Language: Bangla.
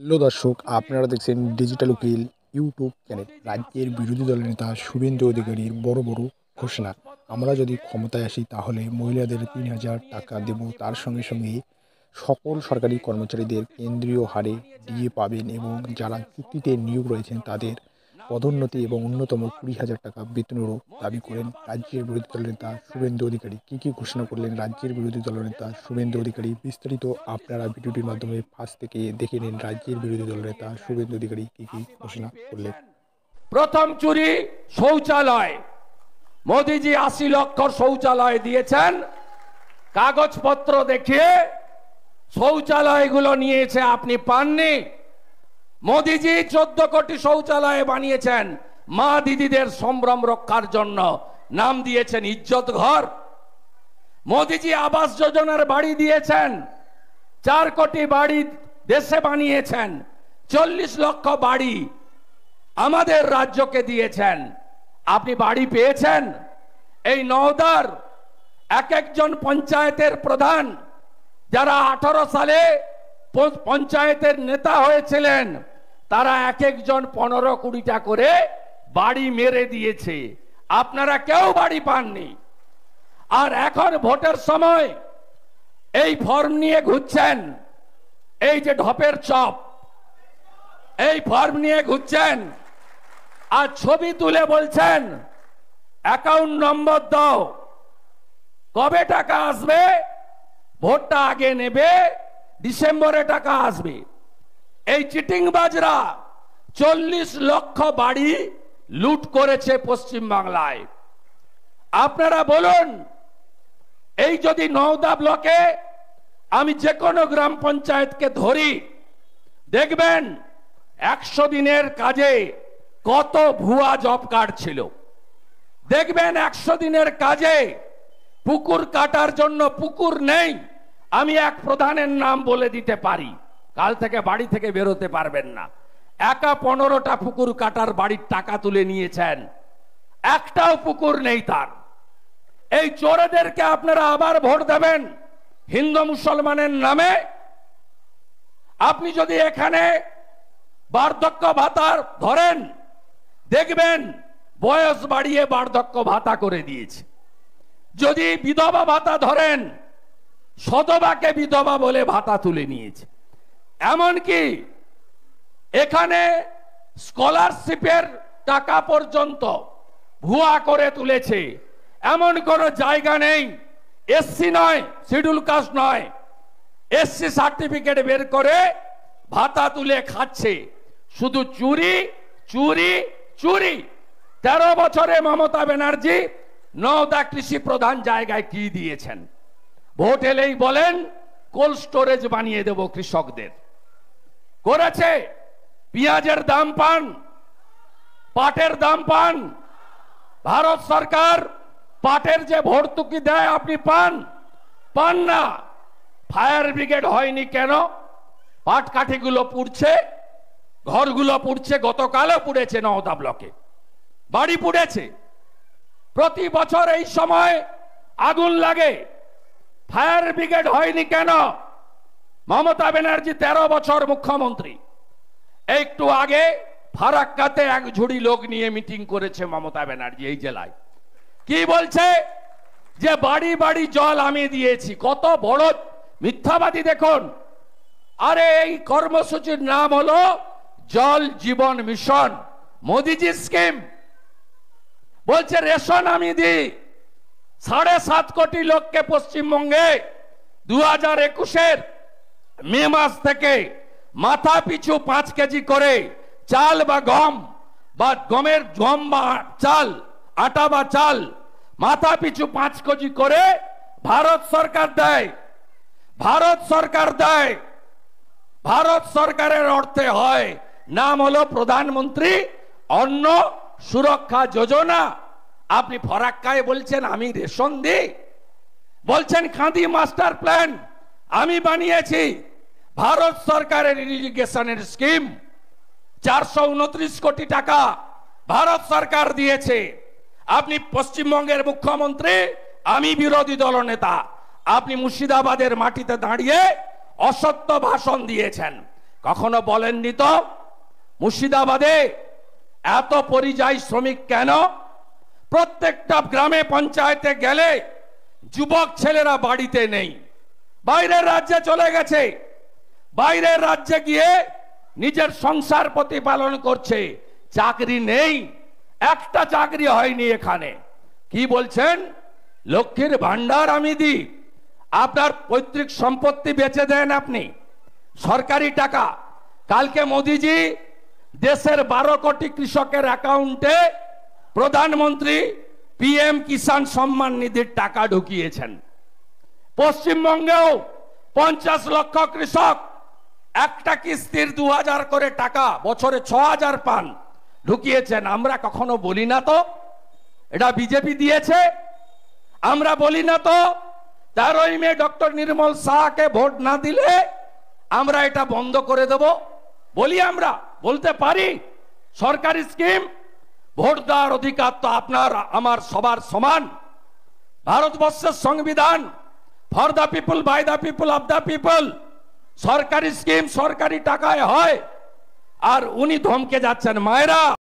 হ্যালো দর্শক, আপনারা দেখছেন ডিজিটাল উকিল ইউটিউব চ্যানেল। রাজ্যের বিরোধী দলের নেতা শুভেন্দু অধিকারীর বড় বড় ঘোষণা। আমরা যদি ক্ষমতায় আসি তাহলে মহিলাদের ৩,০০০ টাকা দেব, তার সঙ্গে সঙ্গে সকল সরকারি কর্মচারীদের কেন্দ্রীয় হারে ডিএ পাবেন এবং যারা চুক্তিতে নিয়োগ রয়েছেন তাদের পদোন্নতি এবং অন্যতম ২০,০০০ টাকা বেতনেরও দাবি করেন রাজ্যের বিরোধী দলের নেতা শুভেন্দু অধিকারী। কী কী ঘোষণা করলেন রাজ্যের বিরোধী দলের নেতা শুভেন্দু অধিকারী, বিস্তারিত আপনারা ভিডিওটির মাধ্যমে ফার্স্ট থেকে দেখে নিন রাজ্যের বিরোধী দলের নেতা শুভেন্দু অধিকারী কী কী ঘোষণা করলেন। প্রথম চুরি শৌচালয়। মোদিজি ৮০ লক্ষ শৌচালয় দিয়েছেন, কাগজপত্র দেখিয়ে শৌচালয়গুলো নিয়েছে, আপনি পাননি। মোদিজি ১৪ কোটি শৌচালয় বানিয়েছেন মা দিদিদের সম্ভ্রম রক্ষার জন্য, নাম দিয়েছেন ইজ্জত ঘর। মোদিজি আবাস যোজনার বাড়ি দিয়েছেন, ৪ কোটি বাড়ি দেশে বানিয়েছেন, ৪০ লক্ষ বাড়ি আমাদের রাজ্যকে দিয়েছেন। আপনি বাড়ি পেয়েছেন? এই নওদার এক একজন পঞ্চায়েতের প্রধান যারা ১৮ সালে পঞ্চায়েতের নেতা হয়েছিলেন, তারা এক একজন ১৫-২০টা করে বাড়ি মেরে দিয়েছে। আপনারা কেউ বাড়ি পাননি। আর এখন ভোটের সময় এই ফর্ম নিয়ে ঘুরছেন, এই যে ঢপের চপ, এই ফর্ম নিয়ে ঘুরছেন আর ছবি তুলে বলছেন অ্যাকাউন্ট নম্বর দাও, কবে টাকা আসবে, ভোটটা আগে নেবে, ডিসেম্বরে টাকা আসবে। এই চিটিংবাজরা ৪০ লক্ষ বাড়ি লুট করেছে পশ্চিম বাংলায়। আপনারা বলুন, এই যদি নওদা ব্লকে আমি যে কোনো গ্রাম পঞ্চায়েতকে ধরি, দেখবেন ১০০ দিনের কাজে কত ভুয়া জব কার্ড ছিল। দেখবেন ১০০ দিনের কাজে পুকুর কাটার জন্য পুকুর নেই। আমি এক প্রধানের নাম বলে দিতে পারি, কাল থেকে বাড়ি থেকে বেরোতে পারবেন না। একা ১৫টা পুকুর কাটার বাড়ির টাকা তুলে নিয়েছেন, একটাও পুকুর নেই তার। এই চোরেদেরকে আপনারা আবার ভোট দেবেন হিন্দু মুসলমানের নামে। আপনি যদি এখানে বার্ধক্য ভাতা ধরেন, দেখবেন বয়স বাড়িয়ে বার্ধক্য ভাতা করে দিয়েছে। যদি বিধবা ভাতা ধরেন, সধবাকে বিধবা বলে ভাতা তুলে নিয়েছে। এমনকি এখানে স্কলারশিপের টাকা পর্যন্ত ভুয়া করে তুলেছে। এমন কোন জায়গা নেই, এসসি নয়, শিডিউল কাস্ট নয়, এসসি সার্টিফিকেট বের করে ভাতা তুলে খাচ্ছে। শুধু চুরি চুরি চুরি। ১৩ বছরে মমতা ব্যানার্জি নওদা কৃষি প্রধান জায়গায় কি দিয়েছেন? ভোট এলেই বলেন কোল্ড স্টোরেজ বানিয়ে দেব কৃষকদের। করেছে? পেঁয়াজের দাম পান, পাটের দাম পান। ভারত সরকার পাটের যে ভর্তুকি দেয় আপনি পান? পান না। ফায়ার ব্রিগেড হয়নি কেন? পাট কাঠিগুলো পুড়ছে, ঘরগুলো পুড়ছে, গতকালও পুড়েছে নওদা ব্লকে, বাড়ি পুড়েছে। প্রতি বছর এই সময় আগুন লাগে, ফায়ার ব্রিগেড হয়নি কেন? মমতা ব্যানার্জি ১৩ বছর মুখ্যমন্ত্রী। একটু আগে ফারাক্কাতে এক ঝুড়ি লোক নিয়ে মিটিং করেছে মমতা ব্যানার্জি এই জেলায়। কি বলছে? যে বাড়ি বাড়ি জল আমি দিয়েছি। কত বড় মিথ্যাবাদী দেখুন। আরে এই কর্মসূচির নাম হলো জল জীবন মিশন, মোদিজি স্কিম। বলছে রেশন আমি দিই। ৭.৫ কোটি লোককে পশ্চিমবঙ্গে ২০২১-এর মে মাস থেকে মাথা পিছু ৫ কেজি করে চাল বা গম বা গমের গম বা চাল, আটা বা চাল মাথা পিছু ৫ কেজি করে ভারত সরকার দেয়। ভারত সরকার দেয়। ভারত সরকারের অর্থে হয়, নাম হলো প্রধানমন্ত্রী অন্ন সুরক্ষা যোজনা। আপনি ফরাক্কায় বলছেন আমি রেশন দিই, বলছেন খাদি মাস্টার প্ল্যান আমি বানিয়েছি। ভারত সরকারের ইরিগেশনের স্কিম ৪২৯ কোটি টাকা ভারত সরকার দিয়েছে। আপনি পশ্চিমবঙ্গের মুখ্যমন্ত্রী, আমি বিরোধী দলনেতা। আপনি মুর্শিদাবাদের মাটিতে দাঁড়িয়ে অসত্য ভাষণ দিয়েছেন। কখনো বলেননি তো মুর্শিদাবাদে এত পরিযায়ী শ্রমিক কেন? প্রত্যেকটা গ্রামে পঞ্চায়েতে গেলে যুবক ছেলেরা বাড়িতে নেই, বাইরের রাজ্যে চলে গেছে, বাইরের রাজ্যে গিয়ে নিজের সংসার প্রতিপালন করছে, চাকরি নেই, একটা চাকরি হয়নি এখানে। কি বলছেন লক্ষ্মীর ভান্ডার আমি দিই, আপনার পৈতৃক সম্পত্তি বেচে দেন আপনি, সরকারি টাকা। কালকে মোদিজি দেশের 12 কোটি কৃষকের অ্যাকাউন্টে প্রধানমন্ত্রী পিএম কিষাণ সম্মান নিধির টাকা ঢুকিয়েছেন। পশ্চিমবঙ্গেও 50 লক্ষ কৃষক একটা কিস্তির 2000 করে টাকা, বছরে 6000 পান, ঢুকিয়েছেন। আমরা কখনো বলি না তো এটা বিজেপি দিয়েছে? আমরা বলি না তো 13ই মে ডক্টর নির্মল শাহকে ভোট না দিলে আমরা এটা বন্ধ করে দেব? বলি, আমরা বলতে পারি। সরকারি স্কিম, ভোট দেওয়ার অধিকার তো আপনার আমার সবার সমান। ভারতবর্ষের সংবিধান for the people, by the people, of the people. সরকারি স্কিম সরকারি টাকায় হয়, আর উনি ধমকে যাচ্ছেন মায়েরা।